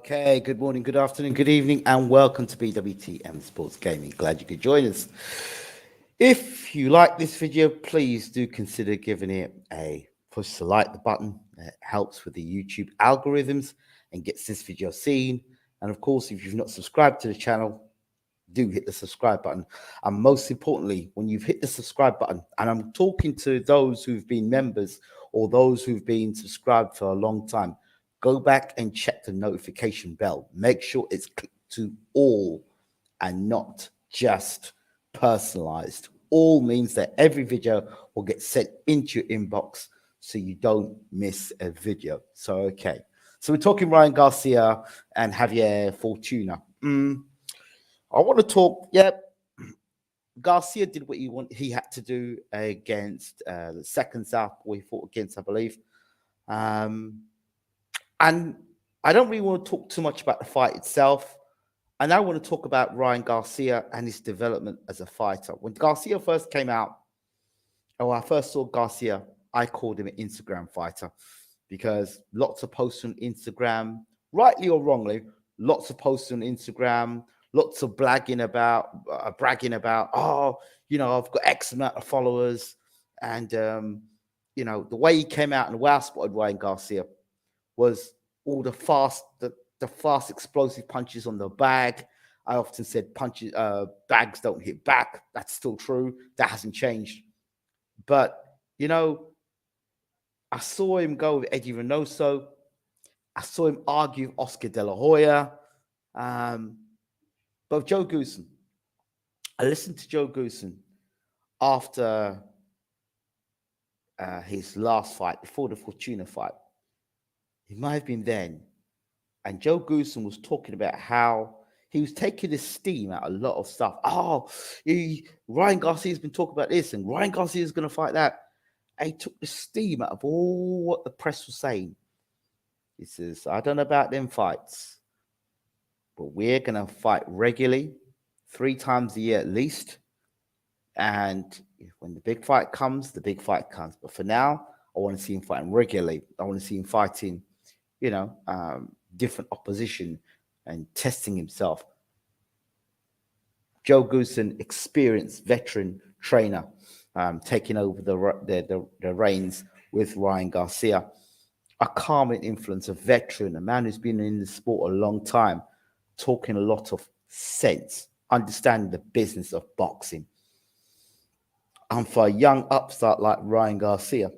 Okay, good morning, good afternoon, good evening, and welcome to BWTM Sports Gaming. Glad you could join us. If you like this video, please do consider giving it a push the like the button. It helps with the YouTube algorithms and gets this video seen. And of course, if you've not subscribed to the channel, do hit the subscribe button. And most importantly, when you've hit the subscribe button, and I'm talking to those who've been members or those who've been subscribed for a long time, go back and check the notification bell. Make sure it's clicked to all and not just personalized. All means that every video will get sent into your inbox so you don't miss a video. So, okay. So we're talking Ryan Garcia and Javier Fortuna. I want to talk, Garcia did what he had to do against the second Southpaw he fought against, I believe. And I don't really want to talk too much about the fight itself. And I want to talk about Ryan Garcia and his development as a fighter. When Garcia first came out, or I first saw Garcia, I called him an Instagram fighter because lots of posts on Instagram, rightly or wrongly, lots of posts on Instagram, lots of bragging about, oh, I've got X amount of followers. And, the way he came out and the way I spotted Ryan Garcia was all the fast explosive punches on the bag. I often said bags don't hit back. That's still true. That hasn't changed. But, I saw him go with Eddie Reynoso. I saw him argue with Oscar De La Hoya. But Joe Goosen, I listened to Joe Goosen after his last fight, before the Fortuna fight. It might have been then. And Joe Goosen was talking about how he was taking the steam out of a lot of stuff. Ryan Garcia's been talking about this, and Ryan Garcia's going to fight that. And he took the steam out of all what the press was saying. He says, I don't know about them fights, but we're going to fight regularly, 3 times a year at least. And when the big fight comes, the big fight comes. But for now, I want to see him fighting regularly. I want to see him fighting, different opposition and testing himself. Joe Goosen, experienced veteran trainer, taking over the reins with Ryan Garcia. A calming influence, a veteran, a man who's been in the sport a long time, talking a lot of sense, understanding the business of boxing. And for a young upstart like Ryan Garcia,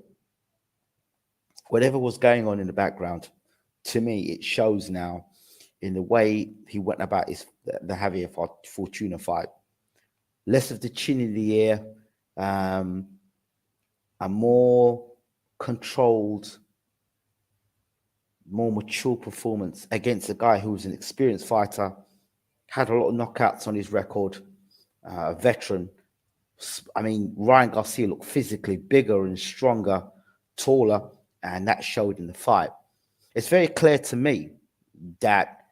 whatever was going on in the background, to me, it shows now in the way he went about the Javier Fortuna fight. Less of the chin in the air, a more controlled, more mature performance against a guy who was an experienced fighter, had a lot of knockouts on his record, a veteran. I mean, Ryan Garcia looked physically bigger and stronger, taller, and that showed in the fight. It's very clear to me that,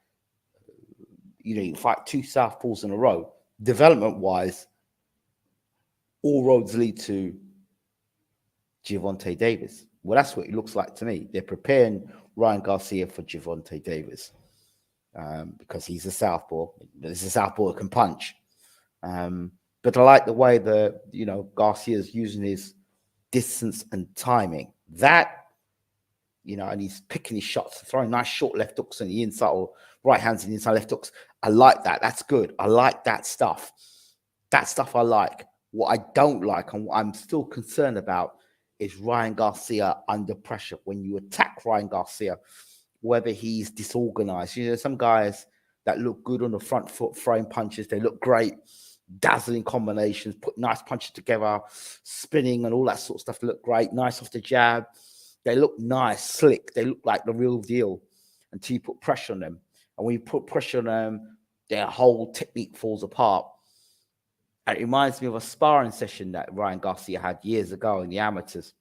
you fight 2 southpaws in a row. Development-wise, all roads lead to Gervonta Davis. Well, that's what it looks like to me. They're preparing Ryan Garcia for Gervonta Davis because he's a southpaw. There's a southpaw that can punch. But I like the way Garcia's using his distance and timing. That, and he's picking his shots, throwing nice short left hooks on the inside, or right hands on the inside left hooks. I like that. That's good. I like that stuff. That stuff I like. What I don't like and what I'm still concerned about is Ryan Garcia under pressure. When you attack Ryan Garcia, whether he's disorganized. Some guys that look good on the front foot, throwing punches, they look great, dazzling combinations, put nice punches together, spinning and all that sort of stuff. They look great, nice off the jab. They look nice, slick. They look like the real deal until you put pressure on them. And when you put pressure on them, their whole technique falls apart. And it reminds me of a sparring session that Ryan Garcia had years ago in the amateurs.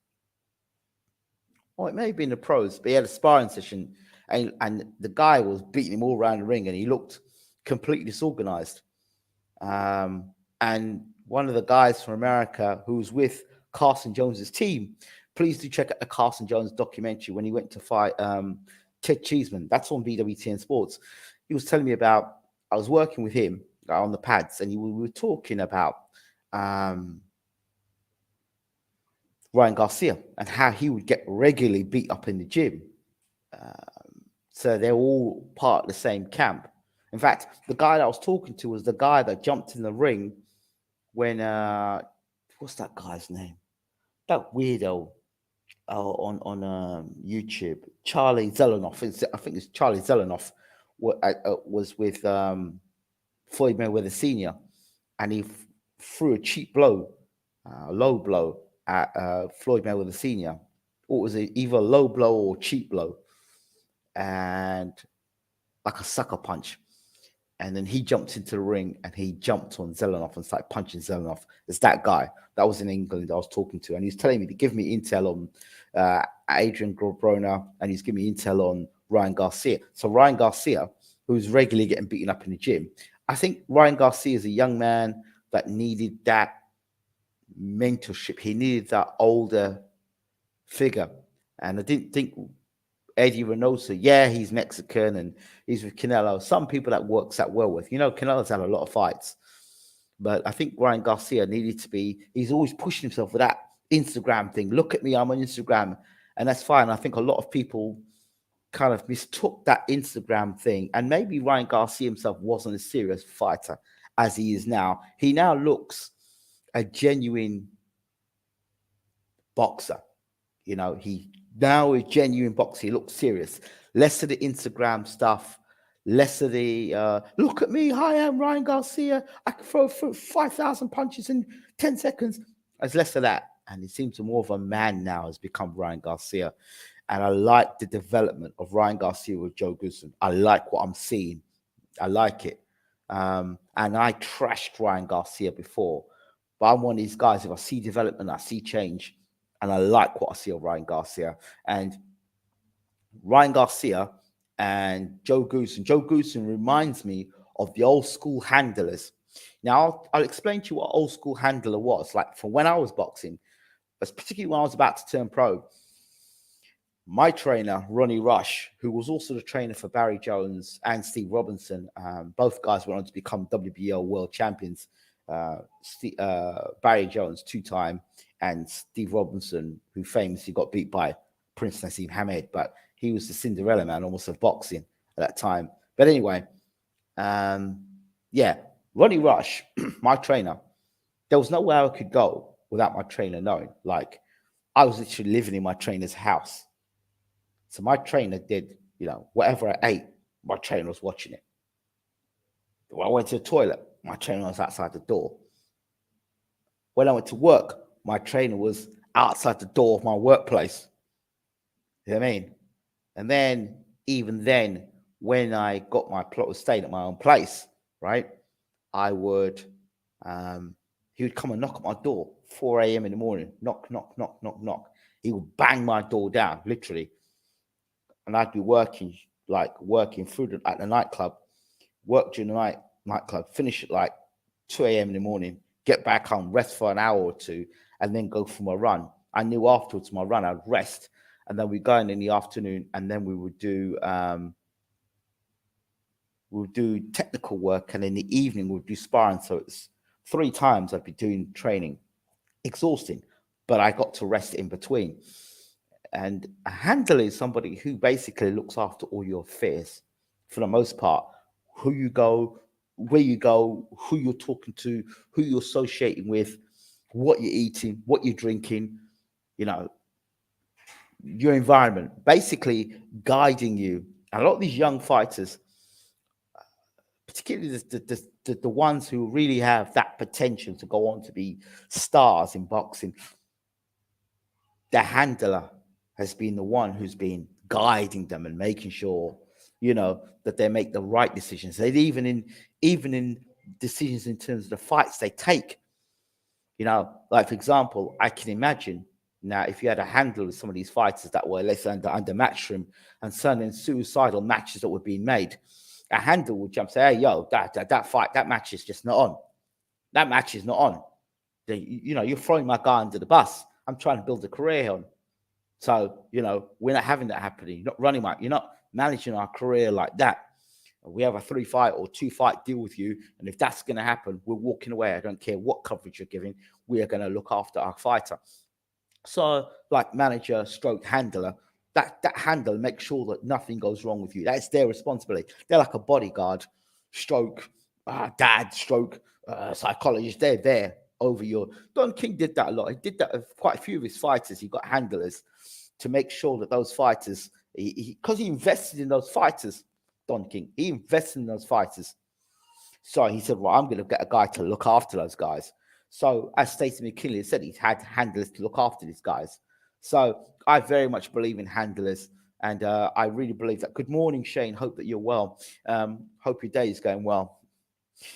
Well, it may have been the pros, but he had a sparring session and the guy was beating him all around the ring and he looked completely disorganized. And one of the guys from America who was with Carson Jones's team, please do check out the Carson Jones documentary when he went to fight Ted Cheeseman. That's on BWTN Sports. He was telling me about. I was working with him on the pads, and we were talking about um, Ryan Garcia and how he would get regularly beat up in the gym. So they're all part of the same camp. In fact, the guy that I was talking to was the guy that jumped in the ring when what's that guy's name? That weirdo on YouTube, Charlie Zelenoff. I think it's Charlie Zelenoff. Was with Floyd Mayweather Senior, and he threw a cheap blow, low blow at Floyd Mayweather Senior. Or was it either low blow or cheap blow, and like a sucker punch. And then he jumped into the ring and he jumped on Zelenoff and started punching Zelenoff. It's that guy that was in England I was talking to, and he's telling me to give me intel on Adrian Grobrona, and he's giving me intel on Ryan Garcia. So Ryan Garcia, who's regularly getting beaten up in the gym, I think Ryan Garcia is a young man that needed that mentorship. He needed that older figure, and I didn't think Eddie Reynoso, yeah, he's Mexican and he's with Canelo. Some people that works that well with. Canelo's had a lot of fights. But I think Ryan Garcia needed to be, he's always pushing himself with that Instagram thing. Look at me, I'm on Instagram. And that's fine. I think a lot of people kind of mistook that Instagram thing. And maybe Ryan Garcia himself wasn't a serious fighter as he is now. He now looks a genuine boxer. He now is genuine boxer. He looks serious. Less of the Instagram stuff. Less of the look at me. Hi, I'm Ryan Garcia. I can throw 5,000 punches in 10 seconds. There's less of that, and it seems more of a man now has become Ryan Garcia. And I like the development of Ryan Garcia with Joe Goosen. I like what I'm seeing. I like it. And I trashed Ryan Garcia before, but I'm one of these guys. If I see development, I see change. And I like what I see of Ryan Garcia. And Ryan Garcia and Joe Goosen. Joe Goosen reminds me of the old school handlers. Now, I'll explain to you what old school handler was. Like from when I was boxing, but particularly when I was about to turn pro, my trainer, Ronnie Rush, who was also the trainer for Barry Jones and Steve Robinson, both guys went on to become WBO world champions. Barry Jones, 2-time, and Steve Robinson, who famously got beat by Prince Nassim Hamed, but he was the Cinderella man almost of boxing at that time. But anyway, Ronnie Rush, my trainer, there was nowhere I could go without my trainer knowing. Like, I was literally living in my trainer's house. So my trainer did, whatever I ate, my trainer was watching it. When I went to the toilet, my trainer was outside the door. When I went to work, my trainer was outside the door of my workplace. You know what I mean? And then, even then, when I got my plot, was staying at my own place, right? I would, he would come and knock at my door, 4 a.m. in the morning, knock, knock, knock, knock, knock. He would bang my door down, literally. And I'd be working through at the nightclub, work during the nightclub, finish at like 2 a.m. in the morning, get back home, rest for an hour or two, and then go for my run. I knew afterwards my run, I'd rest, and then we'd go in the afternoon, and then we would do technical work, and in the evening we'd do sparring. So it's 3 times I'd be doing training, exhausting, but I got to rest in between. And a handler is somebody who basically looks after all your affairs for the most part. Who you go, where you go, who you're talking to, who you're associating with, what you're eating, what you're drinking, your environment, basically guiding you. And a lot of these young fighters, particularly the ones who really have that potential to go on to be stars in boxing, the handler has been the one who's been guiding them and making sure, that they make the right decisions. They even in decisions in terms of the fights they take. Like for example, I can imagine now if you had a handle of some of these fighters that were less under matchroom and certain suicidal matches that were being made, a handle would jump, say, "Hey, yo, that fight, that match is just not on. That match is not on. You're throwing my guy under the bus. I'm trying to build a career on. So, we're not having that happening. You're not running, Mike. You're not managing our career like that. We have a 3-fight or 2-fight deal with you, and if that's going to happen, we're walking away. I don't care what coverage you're giving. We are going to look after our fighter. So, like manager, stroke handler, that handler makes sure that nothing goes wrong with you. That's their responsibility. They're like a bodyguard, stroke, dad, stroke, psychologist. They're there over your. Don King did that a lot. He did that with quite a few of his fighters. He got handlers to make sure that those fighters, because he invested in those fighters. Don King, he invested in those fighters. So he said, well, I'm going to get a guy to look after those guys. So as Stacey McKinley said, he's had handlers to look after these guys. So I very much believe in handlers. And I really believe that. Good morning, Shane. Hope that you're well. Hope your day is going well.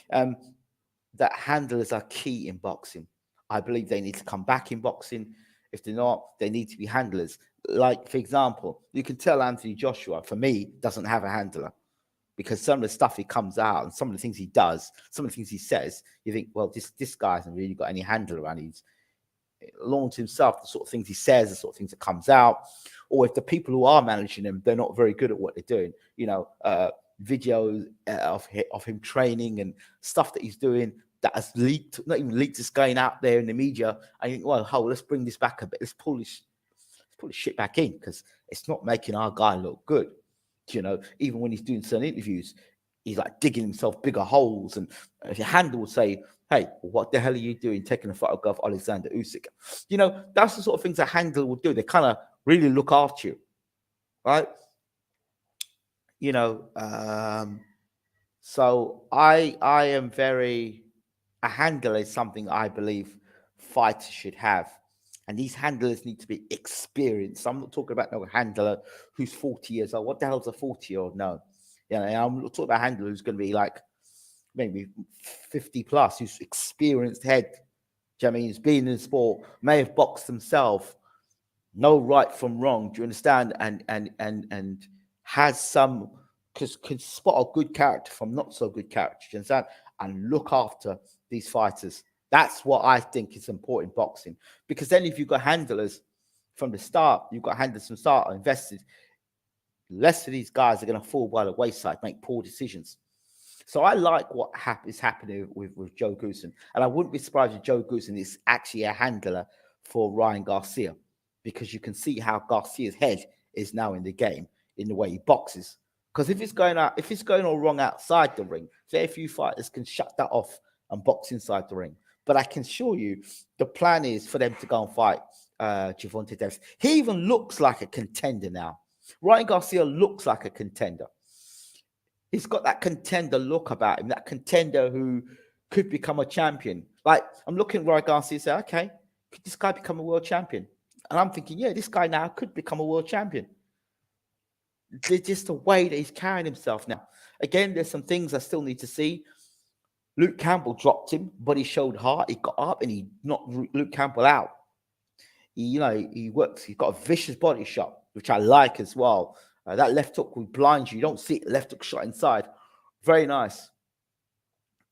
That handlers are key in boxing. I believe they need to come back in boxing. If they're not, they need to be handlers. Like, for example, you can tell Anthony Joshua, for me, doesn't have a handler. Because some of the stuff he comes out and some of the things he does, some of the things he says, you think, well, this guy hasn't really got any handle around. He's launched himself, the sort of things he says, the sort of things that comes out. Or if the people who are managing him, they're not very good at what they're doing. You know, videos of him training and stuff that he's doing that has leaked, not even leaked, it's going out there in the media. I think, well, let's bring this back a bit. Let's pull this shit back in because it's not making our guy look good. You know, even when he's doing certain interviews, he's like digging himself bigger holes. And your handle will say, hey, what the hell are you doing taking a photograph of Alexander Usyk? You know, that's the sort of things a handle will do. They kind of really look after you, right? You know, so I am very, a handler is something I believe fighters should have. And these handlers need to be experienced. I'm not talking about no handler who's 40 years old. What the hell's a 40-year-old? No. You know, I'm talking about a handler who's going to be like maybe 50 plus, who's experienced head. Do you know what I mean? He's been in sport, may have boxed himself, know right from wrong. Do you understand? And has some, can spot a good character from not so good character. Do you understand? And look after these fighters. That's what I think is important in boxing. Because then if you've got handlers from the start, you've got handlers from the start invested, less of these guys are going to fall by the wayside, make poor decisions. So I like what is happening with Joe Goosen. And I wouldn't be surprised if Joe Goosen is actually a handler for Ryan Garcia. Because you can see how Garcia's head is now in the game, in the way he boxes. Because if it's going all wrong outside the ring, very few fighters can shut that off and box inside the ring. But I can assure you, the plan is for them to go and fight Gervonta Davis. He even looks like a contender now. Ryan Garcia looks like a contender. He's got that contender look about him, that contender who could become a champion. Like, I'm looking at Ryan Garcia and say, okay, could this guy become a world champion? And I'm thinking, yeah, this guy now could become a world champion. It's just the way that he's carrying himself now. Again, there's some things I still need to see. Luke Campbell dropped him, but he showed heart. He got up and he knocked Luke Campbell out. He works. He's got a vicious body shot, which I like as well. That left hook will blind you. You don't see it. Left hook shot inside. Very nice.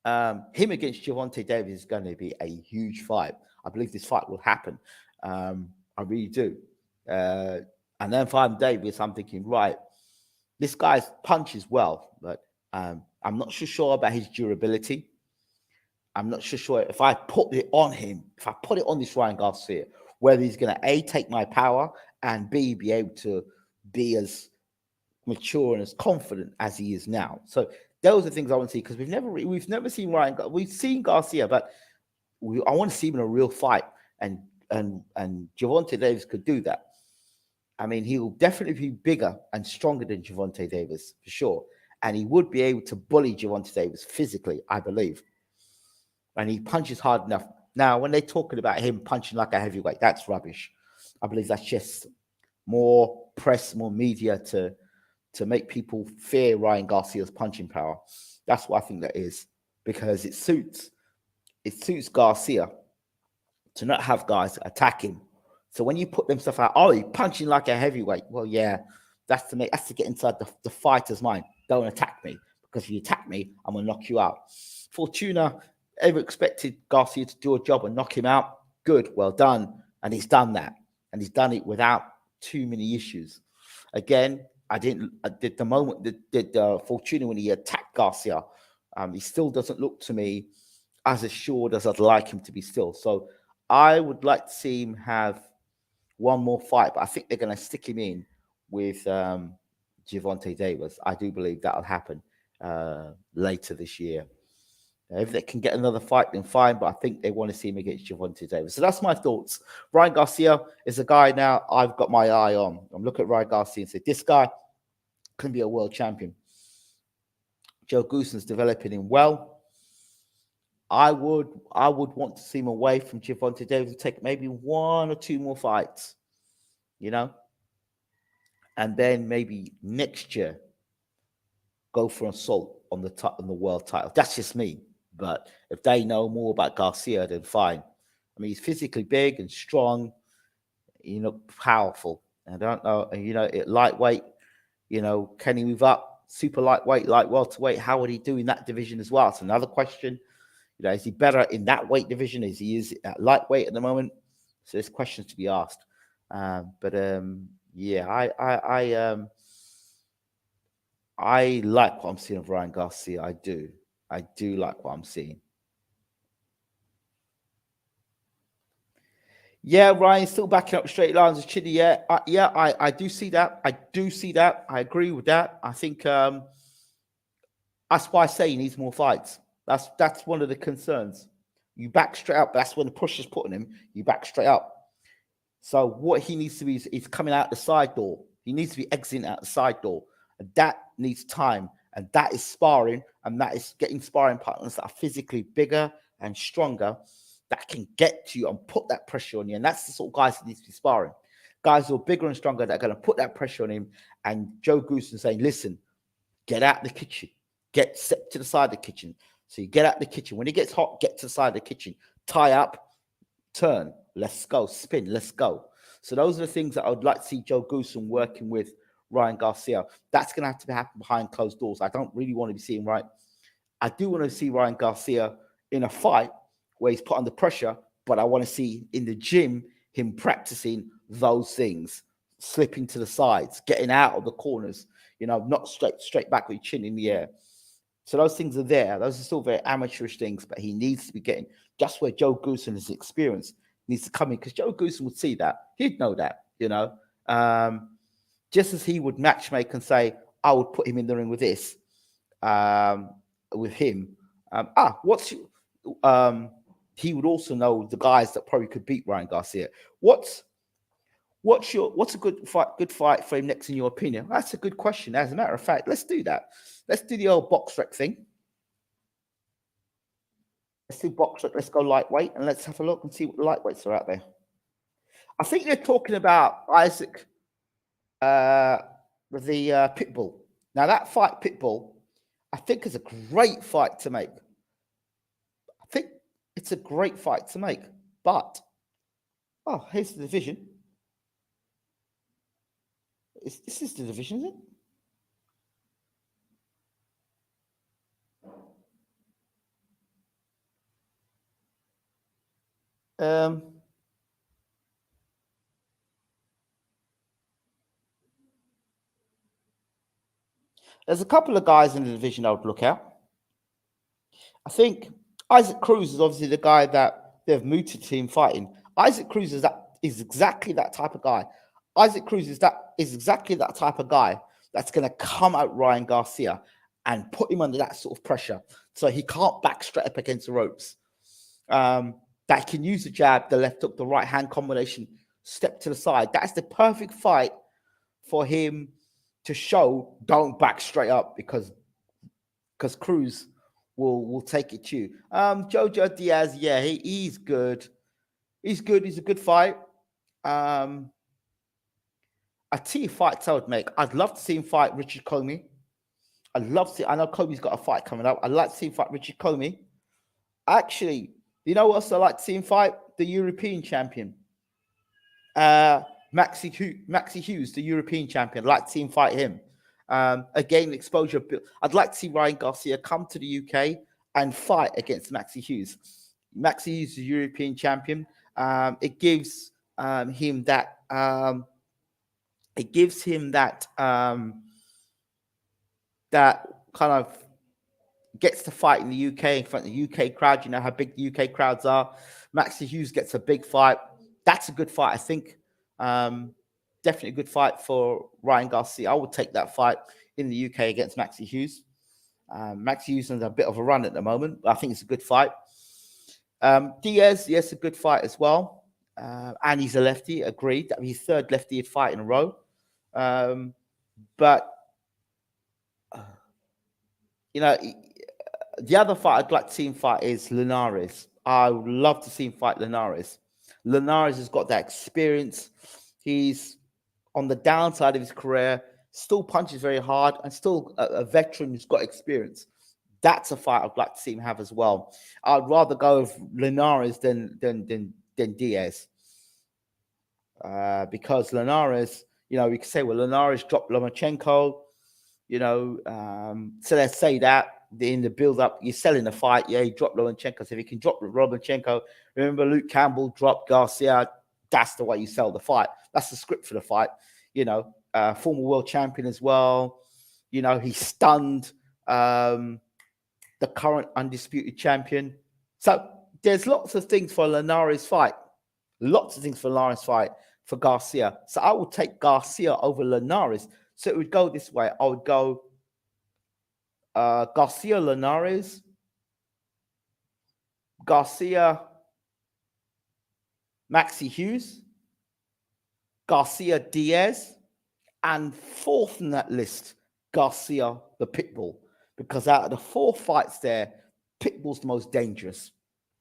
Him against Gervonta Davis is going to be a huge fight. I believe this fight will happen. I really do. And then if I'm Davis, I'm thinking, right, this guy's punches well, but I'm not so sure about his durability. I'm not so sure if I put it on him, if I put it on this Ryan Garcia, whether he's going to A, take my power, and B, be able to be as mature and as confident as he is now. So those are things I want to see, because we've never seen Ryan. We've seen Garcia, but I want to see him in a real fight, and Gervonta Davis could do that. I mean, he will definitely be bigger and stronger than Gervonta Davis for sure, and he would be able to bully Gervonta Davis physically, I believe. And he punches hard enough. Now, when they're talking about him punching like a heavyweight, that's rubbish. I believe that's just more press, more media to make people fear Ryan Garcia's punching power. That's what I think that is, because it suits Garcia to not have guys attack him. So when you put them stuff out, oh, he's punching like a heavyweight. Well, yeah, that's to get inside the fighter's mind. Don't attack me, because if you attack me, I'm gonna knock you out. Fortuna ever expected Garcia to do a job and knock him out? Good, well done. And he's done that. And he's done it without too many issues. Again, I didn't. I did the moment that did Fortuna when he attacked Garcia. He still doesn't look to me as assured as I'd like him to be still. So I would like to see him have one more fight, but I think they're going to stick him in with Gervonta Davis. I do believe that'll happen later this year. If they can get another fight, then fine. But I think they want to see him against Gervonta Davis. So that's my thoughts. Ryan Garcia is a guy now I've got my eye on. I'm looking at Ryan Garcia and say, this guy can be a world champion. Joe Gooson's developing him well. I would want to see him away from Gervonta Davis, take maybe one or two more fights, and then maybe next year go for an assault on the world title. That's just me. But if they know more about Garcia, then fine. I mean, he's physically big and strong, powerful. I don't know, lightweight, can he move up? Super lightweight, light welterweight. How would he do in that division as well? It's another question. Is he better in that weight division as he is at lightweight at the moment? So there's questions to be asked. Yeah, I like what I'm seeing of Ryan Garcia. I do like what I'm seeing. Yeah, Ryan's still backing up straight lines with Chidi. Yeah, I do see that. I agree with that. I think that's why I say he needs more fights. That's one of the concerns. You back straight up. That's when the pressure's put on him. You back straight up. So what he needs to be is coming out the side door. He needs to be exiting out the side door. And that needs time. And that is sparring. And that is getting sparring partners that are physically bigger and stronger that can get to you and put that pressure on you. And that's the sort of guys that needs to be sparring. Guys who are bigger and stronger that are going to put that pressure on him. And Joe Gooson saying, listen, get out the kitchen. Step to the side of the kitchen. So you get out the kitchen. When it gets hot, get to the side of the kitchen. Tie up, turn, let's go, spin, let's go. So those are the things that I would like to see Joe Gooson working with Ryan Garcia. That's going to have to happen behind closed doors. I don't really want to be seeing I do want to see Ryan Garcia in a fight where he's put under pressure, but I want to see in the gym him practicing those things, slipping to the sides, getting out of the corners, not straight back with your chin in the air. So those things are there. Those are still very amateurish things, but he needs to be getting just where Joe Gooson is experienced needs to come in, because Joe Gooson would see that. He'd know that, just as he would matchmake and say, I would put him in the ring with this, with him. He would also know the guys that probably could beat Ryan Garcia. What's a good fight for him next in your opinion? That's a good question. As a matter of fact, let's do that. Let's do the old box rec thing. Let's do box rec. Let's go lightweight and let's have a look and see what the lightweights are out there. I think they're talking about Isaac with the Pitbull. Now that fight, Pitbull, I think is a great fight to make. I think it's a great fight to make. But, here's the division. This is the division, is it? There's a couple of guys in the division I would look at. I think Isaac Cruz is obviously the guy that they've mooted to him fighting. Isaac Cruz is exactly that type of guy. Isaac Cruz is exactly that type of guy that's going to come at Ryan Garcia and put him under that sort of pressure, so he can't back straight up against the ropes. That can use the jab, the left hook, the right hand combination, step to the side. That's the perfect fight for him to show. Don't back straight up because Cruz will take it to you. Jojo Diaz, yeah, he's good. He's good. He's a good fight. I tell you fights I would make. I'd love to see him fight Richard Comey. I know Comey's got a fight coming up. I'd like to see him fight Richard Comey. Actually, you know what else I'd like to see him fight? The European champion. Maxi Hughes, the European champion. I'd like to see him fight him. Again, exposure. I'd like to see Ryan Garcia come to the UK and fight against Maxi Hughes. Maxi Hughes is the European champion. It gives him that It gives him that that kind of gets to fight in the UK in front of the UK crowd. You know how big the UK crowds are. Maxie Hughes gets a big fight. That's a good fight, I think. Definitely a good fight for Ryan Garcia. I would take that fight in the UK against Maxie Hughes. Maxie Hughes is a bit of a run at the moment, but I think it's a good fight. Diaz, yes, a good fight as well. And he's a lefty, agreed. That was his third lefty fight in a row. But, you know, the other fight I'd like to see him fight is Linares. I would love to see him fight Linares. Linares has got that experience. He's on the downside of his career, still punches very hard, and still a veteran who's got experience. That's a fight I'd like to see him have as well. I'd rather go with Linares than Diaz. Because Linares, you know, we could say, well, Linares dropped Lomachenko, you know, so let's say that in the build-up, you're selling the fight. Yeah, he dropped Lomachenko. So if he can drop Lomachenko, remember Luke Campbell dropped Garcia. That's the way you sell the fight. That's the script for the fight. You know, former world champion as well. You know, he stunned the current undisputed champion. So there's lots of things for Linares' fight. Lots of things for Linares' fight for Garcia. So I would take Garcia over Linares. So it would go this way. I would go Garcia Linares, Garcia Maxie Hughes, Garcia Diaz, and fourth in that list, Garcia the Pitbull. Because out of the 4 fights there, Pitbull's the most dangerous.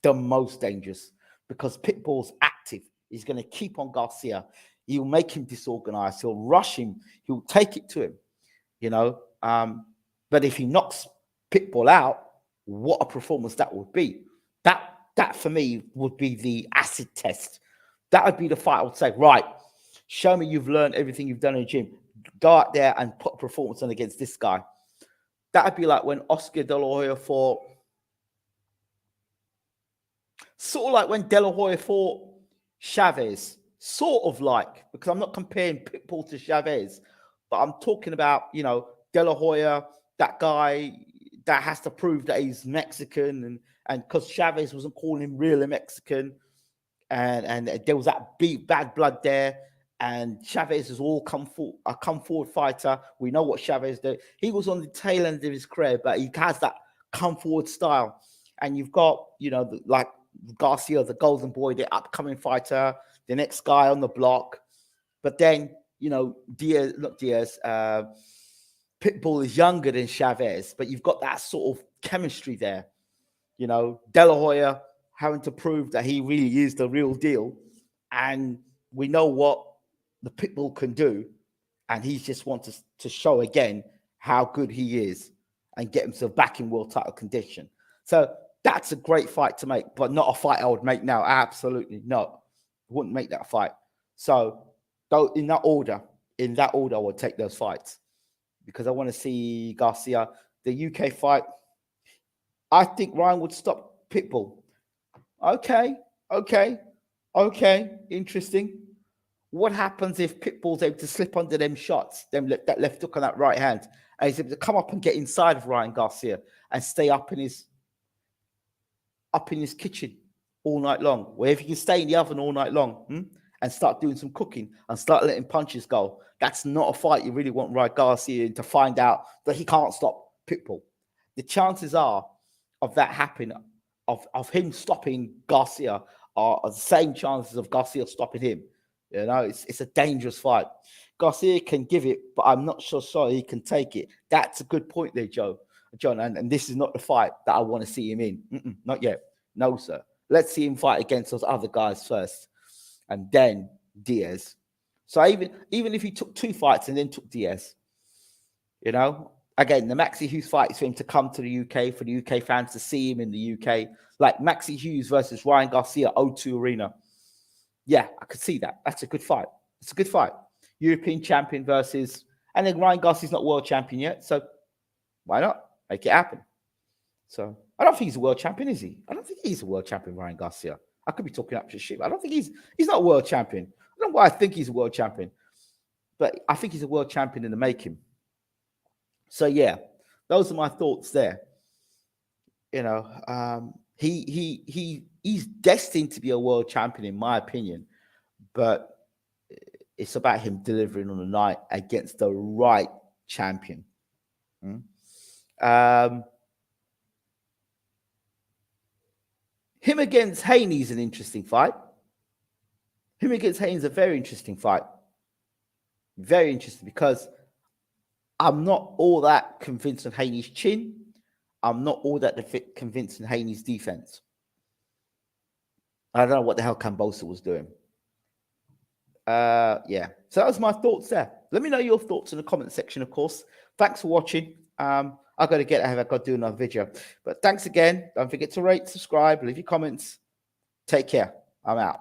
The most dangerous. Because Pitbull's active. He's going to keep on Garcia. He'll make him disorganized. He'll rush him. He'll take it to him. You know, but if he knocks Pitbull out, what a performance that would be. That for me would be the acid test. That would be the fight I would say, right, show me you've learned everything you've done in the gym. Go out there and put a performance on against this guy. That would be like when Oscar De La Hoya fought, sort of like when De La Hoya fought Chavez. Sort of like, because I'm not comparing Pitbull to Chavez, but I'm talking about, you know, De La Hoya, that guy that has to prove that he's Mexican, and because Chavez wasn't calling him really Mexican, and there was that bad blood there, and Chavez is all a come forward fighter. We know what Chavez did. He was on the tail end of his career, but he has that come forward style. And you've got, you know, like Garcia, the golden boy, the upcoming fighter, the next guy on the block. But then, you know, Pitbull is younger than Chavez, but you've got that sort of chemistry there. You know, De La Hoya having to prove that he really is the real deal. And we know what the Pitbull can do. And he just wants to show again how good he is and get himself back in world title condition. So that's a great fight to make, but not a fight I would make now. Absolutely not. Wouldn't make that fight. So in that order, I would take those fights because I want to see Garcia. The UK fight, I think Ryan would stop Pitbull. Okay. Interesting. What happens if Pitbull's able to slip under them shots, that left hook on that right hand, and he's able to come up and get inside of Ryan Garcia and stay up in his kitchen all night long? Where if he can stay in the oven all night long and start doing some cooking and start letting punches go, that's not a fight you really want Ryan Garcia in, to find out that he can't stop Pitbull. The chances are of that happening, of him stopping Garcia, are the same chances of Garcia stopping him. You know, it's a dangerous fight. Garcia can give it, but I'm not sure he can take it. That's a good point there, John. And this is not the fight that I want to see him in. Not yet. No, sir. Let's see him fight against those other guys first, and then Diaz. So even if he took 2 fights and then took Diaz, you know, again, the Maxie Hughes fight is for him to come to the UK, for the UK fans to see him in the UK. Like Maxie Hughes versus Ryan Garcia, O2 Arena. Yeah, I could see that. That's a good fight. It's a good fight. European champion versus, and then Ryan Garcia's not world champion yet, so why not make it happen? So I don't think he's a world champion, is he? I don't think he's a world champion, Ryan Garcia. I could be talking up to shit, but I don't think he's not a world champion. I don't know why I think he's a world champion. but I think he's a world champion in the making. So yeah, those are my thoughts there. You know, he's destined to be a world champion in my opinion, but it's about him delivering on the night against the right champion. Him against Haney is an interesting fight. Him against Haney is a very interesting fight. Very interesting because I'm not all that convinced on Haney's chin. I'm not all that convinced in Haney's defense. I don't know what the hell Kambosa was doing. Yeah. So that was my thoughts there. Let me know your thoughts in the comment section, of course. Thanks for watching. I've got to get out. I've got to do another video. But thanks again. Don't forget to rate, subscribe, leave your comments. Take care. I'm out.